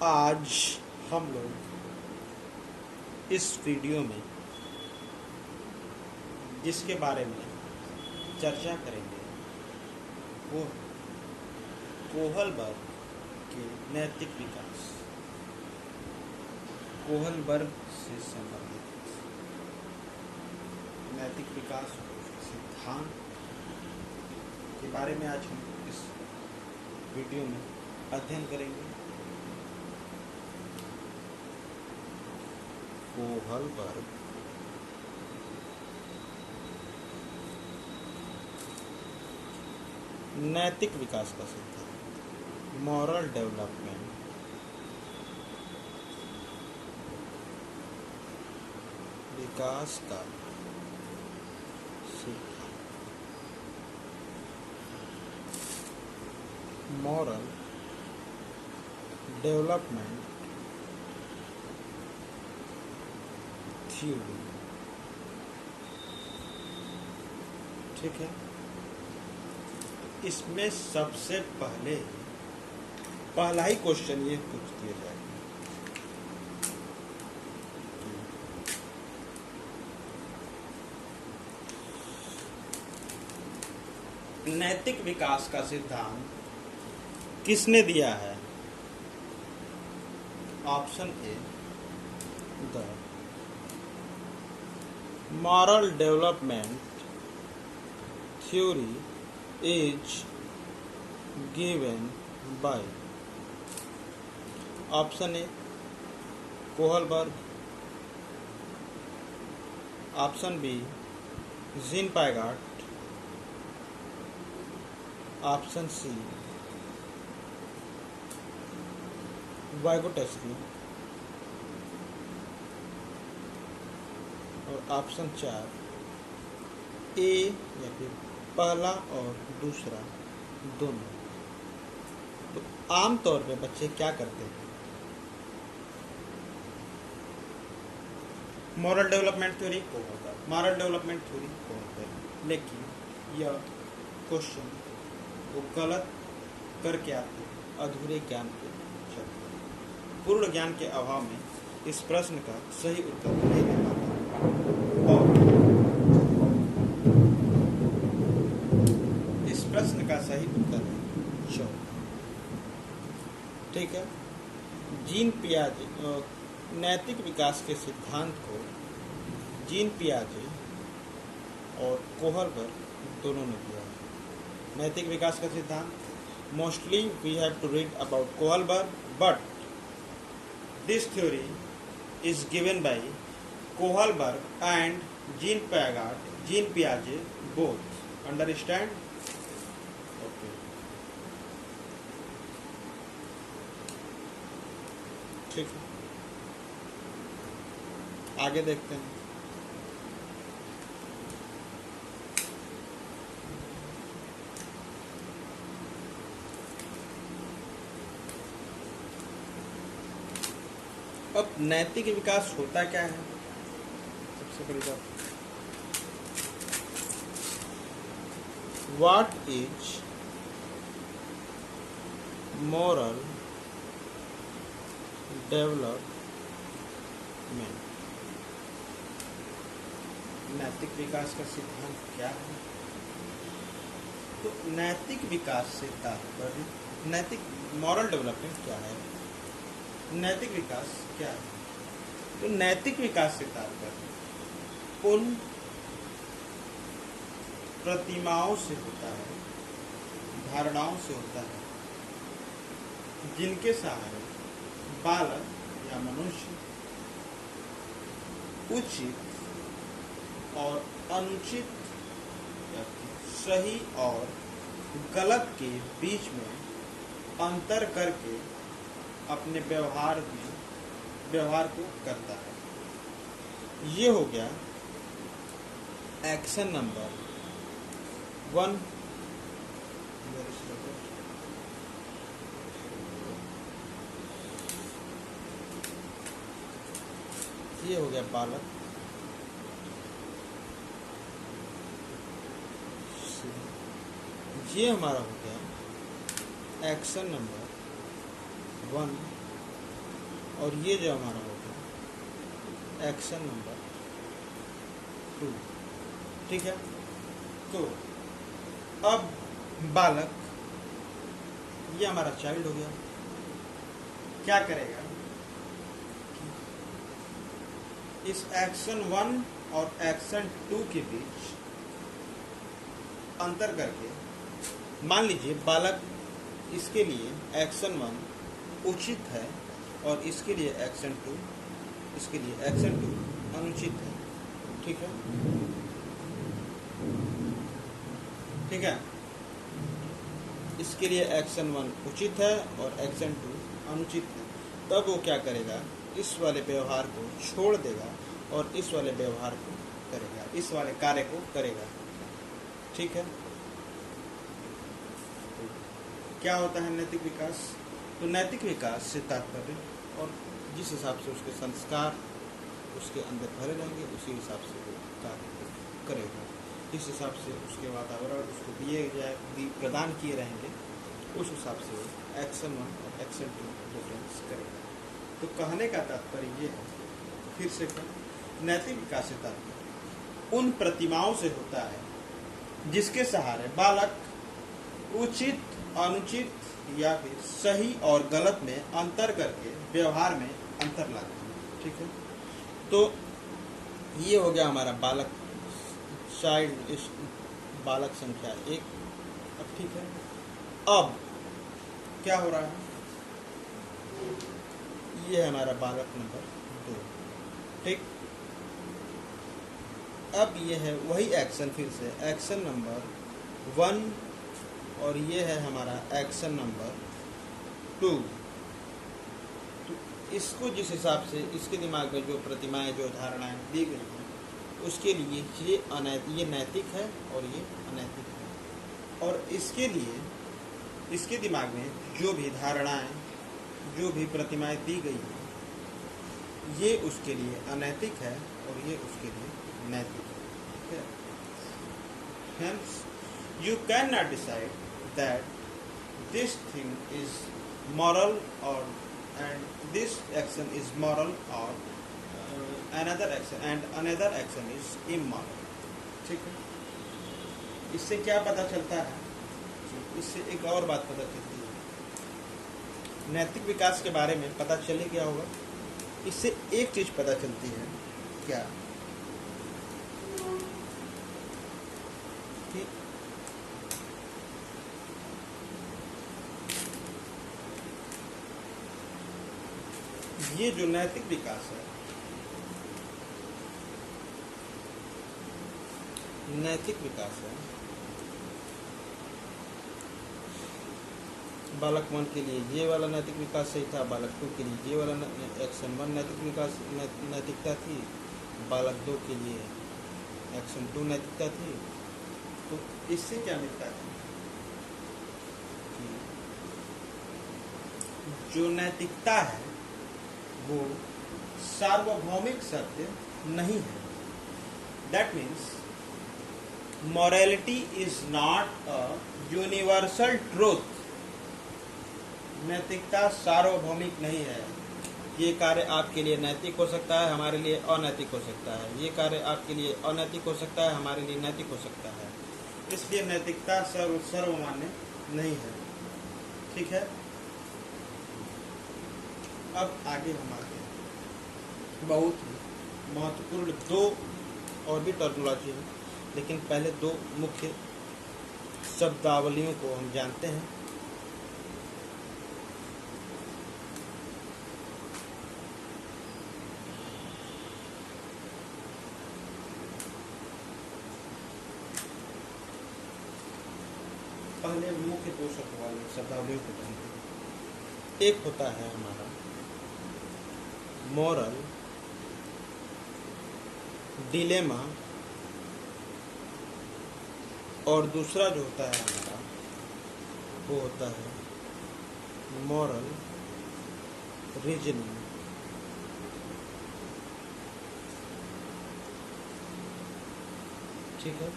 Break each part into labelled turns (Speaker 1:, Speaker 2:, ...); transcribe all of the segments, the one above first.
Speaker 1: आज हम लोग इस वीडियो में जिसके बारे में चर्चा करेंगे वो कोहलबर्ग के नैतिक विकास, कोहलबर्ग से संबंधित नैतिक विकास सिद्धांत के बारे में आज हम इस वीडियो में अध्ययन करेंगे। कोहलबर्ग नैतिक विकास का सिद्धांत, मॉरल डेवलपमेंट, विकास का सिद्धांत, मॉरल डेवलपमेंट थ्योरी। ठीक है, इसमें सबसे पहला ही क्वेश्चन ये पूछ दिया जाएगा, नैतिक विकास का सिद्धांत किसने दिया है? Option A, the moral development theory is given by option A, Kohlberg, option B, Jean Piaget, option C, Vygotsky, और ऑप्शन 4 ए या फिर पहला और दूसरा दोनों। तो आमतौर पे बच्चे क्या करते हैं? मॉरल डेवलपमेंट थ्योरी को होता है, मॉरल डेवलपमेंट थ्योरी को होता है, लेकिन यह क्वेश्चन वो गलत करके आते हैं, अधूरे ज्ञान के चलते। पूर्ण ज्ञान के अभाव में इस प्रश्न का सही उत्तर नहीं दे पाता और इस प्रश्न का सही उत्तर है 4। ठीक है, जीन पियाजे नैतिक विकास के सिद्धांत को जीन पियाजे और कोहलबर्ग दोनों ने दिया है। नैतिक विकास का सिद्धांत mostly we have to read about Kohlberg, but this theory is given by Kohlberg and Jean Piaget both. Understand? Okay. ठीक है, आगे देखते हैं। अब नैतिक विकास होता क्या है? सबसे बड़ी बात, व्हाट इज मॉरल डेवलपमेंट? नैतिक विकास का सिद्धांत क्या है? तो नैतिक विकास से तात्पर्य, नैतिक मॉरल डेवलपमेंट क्या है, नैतिक विकास क्या है? तो नैतिक विकास से तात्पर्य उन प्रतिमाओं से होता है, धारणाओं से होता है, जिनके सहारे बालक या मनुष्य उचित और अनुचित, सही और गलत के बीच में अंतर करके अपने व्यवहार को करता है। ये हो गया एक्शन नंबर 1। ये हो गया बालक, ये हमारा हो गया एक्शन नंबर 1 और ये जो हमारा हो गया एक्शन नंबर 2। ठीक है, तो अब बालक, ये हमारा चाइल्ड हो गया, क्या करेगा, इस एक्शन 1 और एक्शन 2 के बीच अंतर करके, मान लीजिए बालक, इसके लिए एक्शन 1 उचित है और इसके लिए एक्शन 2, इसके लिए एक्शन 2 अनुचित है। ठीक है, ठीक है, इसके लिए एक्शन 1 उचित है और एक्शन 2 अनुचित है। तब वो क्या करेगा, इस वाले व्यवहार को छोड़ देगा और इस वाले व्यवहार को करेगा, इस वाले कार्य को करेगा। ठीक है, क्या होता है नैतिक विकास? तो नैतिक विकास से तात्पर्य, और जिस हिसाब से उसके संस्कार उसके अंदर भरे रहेंगे उसी हिसाब से वो कार्य करेगा, जिस हिसाब से उसके वातावरण उसको प्रदान किए रहेंगे उस हिसाब से वो एक्शन 1 और एक्शन 2 डिफरेंस करेगा। तो कहने का तात्पर्य ये है, फिर से नैतिक विकास से तात्पर्य उन प्रतिमाओं से होता है जिसके सहारे बालक उचित, अनुचित या फिर सही और गलत में अंतर करके व्यवहार में अंतर लाते हैं। ठीक है, तो ये हो गया हमारा बालक, चाइल्ड, इस बालक संख्या 1। अब ठीक है, अब क्या हो रहा है, ये है हमारा बालक नंबर 2। ठीक, अब ये है वही एक्शन, फिर से एक्शन नंबर 1 और ये है हमारा एक्शन नंबर 2। तो इसको जिस हिसाब से इसके दिमाग में जो प्रतिमाएं, जो धारणाएं दी गई हैं, उसके लिए ये नैतिक है और ये अनैतिक है। और इसके लिए इसके दिमाग में जो भी धारणाएं, जो भी प्रतिमाएं दी गई हैं, ये उसके लिए अनैतिक है और ये उसके लिए नैतिक है। Hence, you cannot decide that this thing is moral and this action is moral or another action is immoral। ठीक है, इससे क्या पता चलता है? इससे एक और बात पता चलती है, नैतिक विकास के बारे में पता चले क्या होगा, इससे एक चीज पता चलती है, क्या कि ये जो नैतिक विकास है, नैतिक विकास है, बालक 1 के लिए ये वाला नैतिक विकास सही था, बालक 2 के लिए ये वाला एक्शन 1 नैतिक विकास नैतिकता थी, बालक 2 के लिए एक्शन 2 नैतिकता थी। तो इससे क्या मिलता है कि जो नैतिकता है वो सार्वभौमिक सत्य नहीं है। That means morality is not a universal truth। नैतिकता सार्वभौमिक नहीं है। ये कार्य आपके लिए नैतिक हो सकता है, हमारे लिए अनैतिक हो सकता है। ये कार्य आपके लिए अनैतिक हो सकता है, हमारे लिए नैतिक हो सकता है। इसलिए नैतिकता सर्वमान्य नहीं है। ठीक है, अब आगे हम आते हैं। बहुत महत्वपूर्ण 2 और भी टर्मिनोलॉजी है, लेकिन पहले 2 मुख्य शब्दावलियों को हम जानते हैं। पहले मुख्य 2 शब्दावलियों को जानते हैं। एक होता है हमारा मॉरल डिलेमा, और दूसरा जो होता है हमारा वो होता है मॉरल रीजनिंग। ठीक है,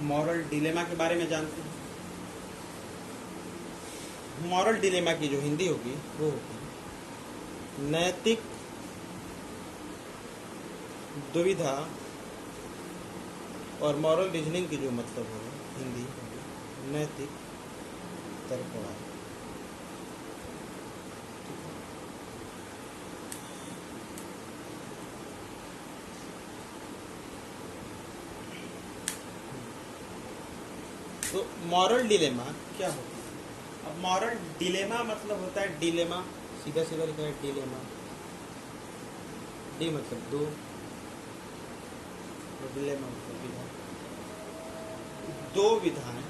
Speaker 1: मॉरल डिलेमा के बारे में जानते हैं। मॉरल डिलेमा की जो हिंदी होगी वो होगी नैतिक दुविधा, और मॉरल रीजनिंग की जो मतलब होगा हिंदी होगी नैतिक तर्कवाद। तो मॉरल डिलेमा क्या होता है? अब मॉरल डिलेमा मतलब होता है डिलेमा, सीधा सीधा लिखा है डिलेमा, डी मतलब दो, डिलेमा मतलब विधा, दो विधाएं,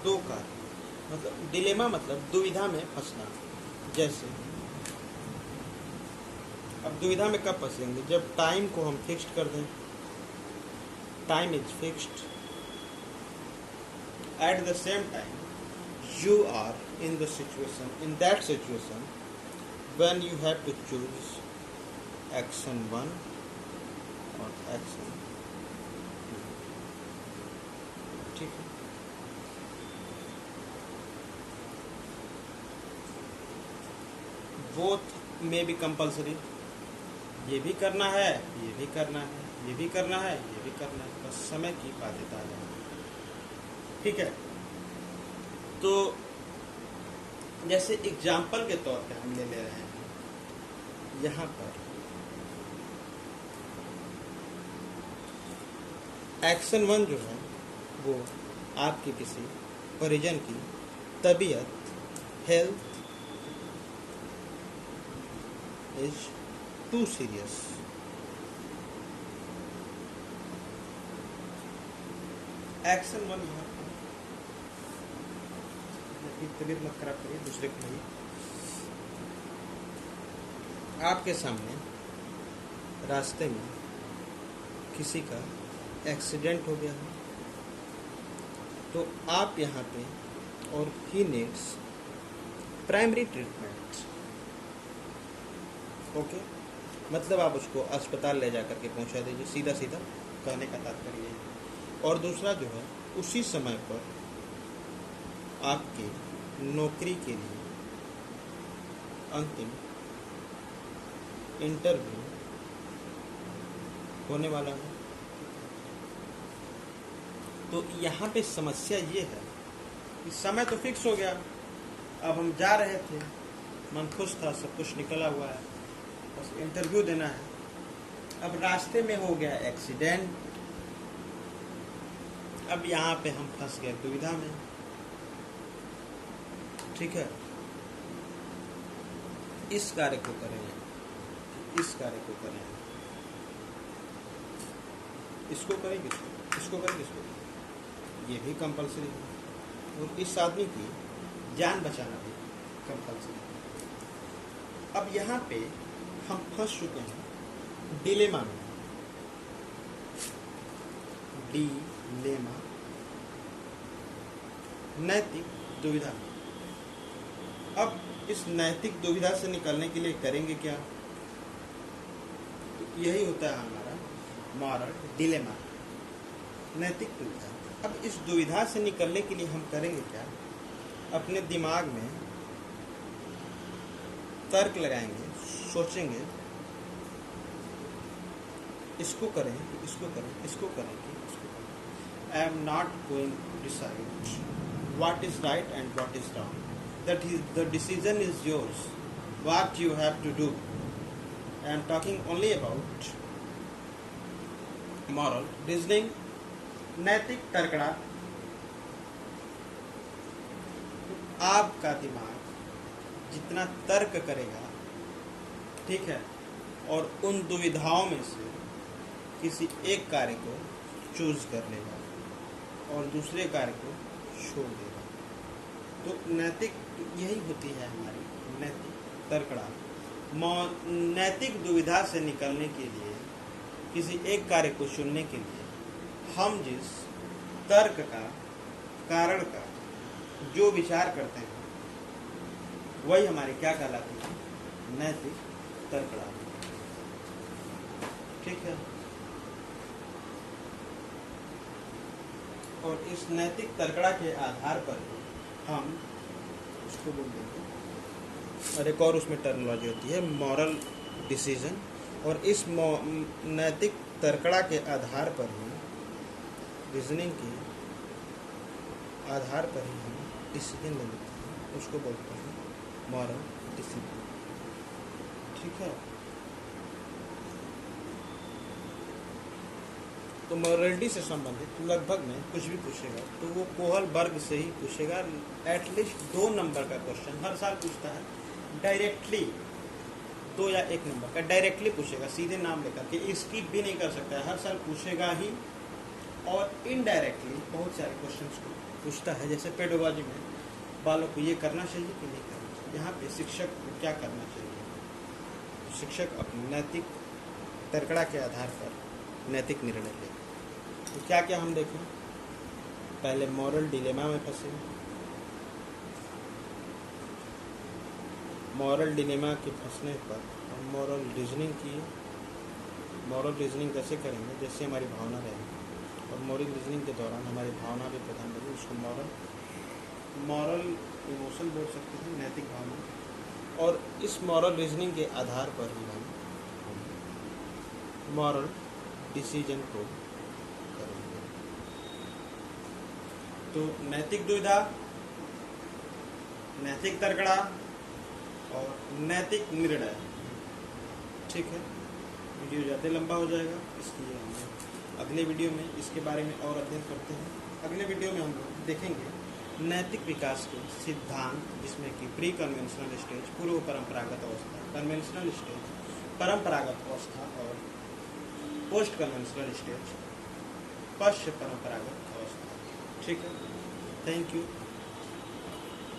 Speaker 1: दो कार्य, मतलब डिलेमा मतलब दुविधा में फंसना। जैसे अब दुविधा में कब फंसेंगे? जब टाइम को हम फिक्स्ड कर दें, time is fixed, at the same time you are in that situation when you have to choose action 1 or action 2, ठीक है। both may be compulsory, ये भी करना है, ये भी करना है, ये भी करना है, ये भी करना है, बस समय की बाध्यता है, ठीक है। तो जैसे एग्जाम्पल के तौर पे हम ले रहे हैं, यहाँ पर एक्शन 1 जो है वो आपकी किसी परिजन की तबीयत, health is too serious, action 1 यहाँ तबीयत मत खराब करिए, दूसरे को नहीं। आपके सामने रास्ते में किसी का एक्सीडेंट हो गया है, तो आप यहाँ पे और he needs primary treatment, okay, मतलब आप उसको अस्पताल ले जा करके पहुँचा दीजिए, सीधा सीधा कहने का तात्पर्य है। और दूसरा जो है उसी समय पर आपके नौकरी के लिए अंतिम इंटरव्यू होने वाला है। तो यहाँ पे समस्या ये है कि समय तो फिक्स हो गया, अब हम जा रहे थे, मन खुश था, सब कुछ निकला हुआ है, बस इंटरव्यू देना है। अब रास्ते में हो गया एक्सीडेंट, अब यहाँ पे हम फंस गए दुविधा में, ठीक है। इस कार्य को करें, इस कार्य को करें, इसको करें, इसको करें, इसको करें, ये भी कंपलसरी है। और इस आदमी की जान बचाना भी कंपलसरी है। अब यहाँ पे हम फंस चुके हैं डिलेमा में, डिलेमा, नैतिक दुविधा में। अब इस नैतिक दुविधा से निकलने के लिए करेंगे क्या? तो यही होता है हमारा मॉरल डिलेमा, नैतिक दुविधा। अब इस दुविधा से निकलने के लिए हम करेंगे क्या? अपने दिमाग में तर्क लगाएंगे, सोचेंगे, इसको करें कि इसको करें, इसको करें कि इसको करें। I am not going to decide what is right and what is wrong, that is the decision is yours, what you have to do. I am talking only about moral reasoning, नैतिक तर्कड़ा। आपका दिमाग जितना तर्क करेगा, ठीक है, और उन दुविधाओं में से किसी एक कार्य को चूज कर लेगा और दूसरे कार्य को छोड़ देगा। तो नैतिक यही होती है हमारी नैतिक तर्कड़ा। नैतिक दुविधा से निकलने के लिए, किसी एक कार्य को चुनने के लिए हम जिस तर्क का, कारण का जो विचार करते हैं वही हमारी क्या कहलाती है? नैतिक तर्कड़ा, ठीक है। और इस नैतिक तर्कड़ा के आधार पर हम उसको बोल देंगे, और एक और उसमें टर्मिनोलॉजी होती है मॉरल डिसीजन, और इस नैतिक तर्कड़ा के आधार पर ही, रीजनिंग के आधार पर ही हम डिसीजन ले लेते हैं, उसको बोलते हैं मॉरल डिसीजन। ठीक है, तो मॉरलिटी से संबंधित लगभग में कुछ भी पूछेगा तो वो कोहलबर्ग से ही पूछेगा। एटलीस्ट 2 नंबर का क्वेश्चन हर साल पूछता है, डायरेक्टली 2 या 1 नंबर का डायरेक्टली पूछेगा, सीधे नाम लेकर के, स्किप भी नहीं कर सकता है, हर साल पूछेगा ही। और इनडायरेक्टली बहुत सारे क्वेश्चंस को पूछता है, जैसे पेडोलॉजी में बालक को ये करना चाहिए कि नहीं करना चाहिए, यहाँ पे शिक्षक को क्या करना चाहिए, शिक्षक अपने नैतिक तर्कड़ा के आधार पर नैतिक निर्णय ले। तो क्या क्या हम देखें, पहले मॉरल डिलेमा में फंसे, मॉरल डिलेमा के फंसने पर हम मॉरल रीजनिंग किए। मॉरल रीजनिंग कैसे करेंगे, जैसे हमारी भावना रहेगी, और मॉरल रीजनिंग के दौरान हमारी भावना भी प्रधान रहेगी, उसको मॉरल इमोशन बोल सकते हैं, नैतिक भावना। और इस मॉरल रीजनिंग के आधार पर ही हम मॉरल डिसीजन को करेंगे। तो नैतिक दुविधा, नैतिक तर्कड़ा और नैतिक निर्णय। ठीक है, वीडियो ज़्यादा लंबा हो जाएगा, इसलिए हम अगले वीडियो में इसके बारे में और अध्ययन करते हैं। अगले वीडियो में हम लोग देखेंगे नैतिक विकास के सिद्धांत, जिसमें कि प्री कन्वेंशनल स्टेज, पूर्व परंपरागत अवस्था, कन्वेंशनल स्टेज, परंपरागत अवस्था, और पोस्ट कन्वेंशनल स्टेज, पश्च परंपरागत अवस्था। ठीक है, थैंक यू।